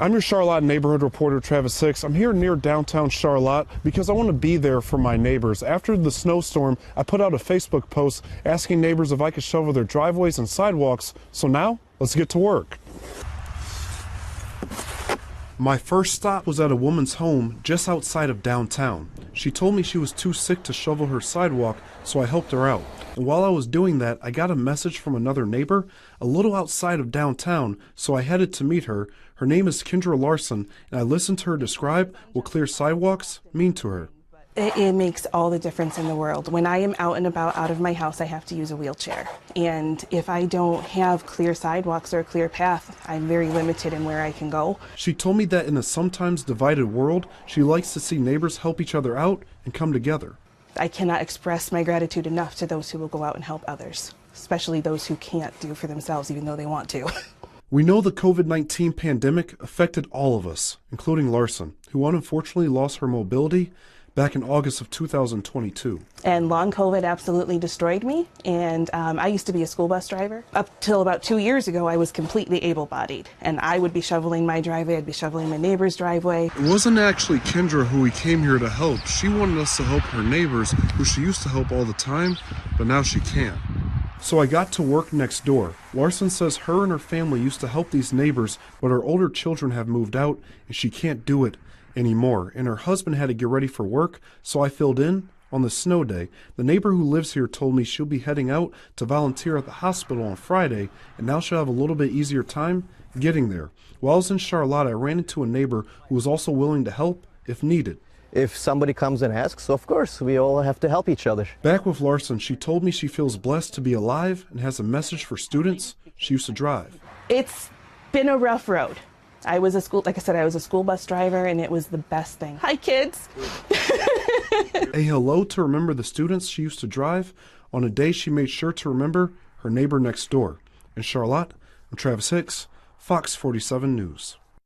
I'm your Charlotte neighborhood reporter, Travis Hicks. I'm here near downtown Charlotte because I want to be there for my neighbors. After the snowstorm, I put out a Facebook post asking neighbors if I could shovel their driveways and sidewalks. So now, let's get to work. My first stop was at a woman's home just outside of downtown. She told me she was too sick to shovel her sidewalk, so I helped her out. And while I was doing that, I got a message from another neighbor a little outside of downtown, so I headed to meet her. Her name is Kendra Larson, and I listened to her describe what clear sidewalks mean to her. It makes all the difference in the world. When I am out and about out of my house, I have to use a wheelchair. And if I don't have clear sidewalks or a clear path, I'm very limited in where I can go. She told me that in a sometimes divided world, she likes to see neighbors help each other out and come together. I cannot express my gratitude enough to those who will go out and help others, especially those who can't do for themselves even though they want to. We know the COVID-19 pandemic affected all of us, including Larson, who unfortunately lost her mobility back in August of 2022. And long COVID absolutely destroyed me. And I used to be a school bus driver. Up till about 2 years ago, I was completely able-bodied. And I would be shoveling my driveway, I'd be shoveling my neighbor's driveway. It wasn't actually Kendra who we came here to help. She wanted us to help her neighbors, who she used to help all the time, but now she can't. So I got to work next door. Larson says her and her family used to help these neighbors, but her older children have moved out and she can't do it anymore. And her husband had to get ready for work, so I filled in on the snow day. The neighbor who lives here told me she'll be heading out to volunteer at the hospital on Friday, and now she'll have a little bit easier time getting there. While I was in Charlotte, I ran into a neighbor who was also willing to help if needed. If somebody comes and asks, of course, we all have to help each other. Back with Larson, she told me she feels blessed to be alive and has a message for students she used to drive. It's been a rough road. I was a school bus driver, and it was the best thing. Hi, kids. A hello to remember the students she used to drive on a day she made sure to remember her neighbor next door. In Charlotte, I'm Travis Hicks, Fox 47 News.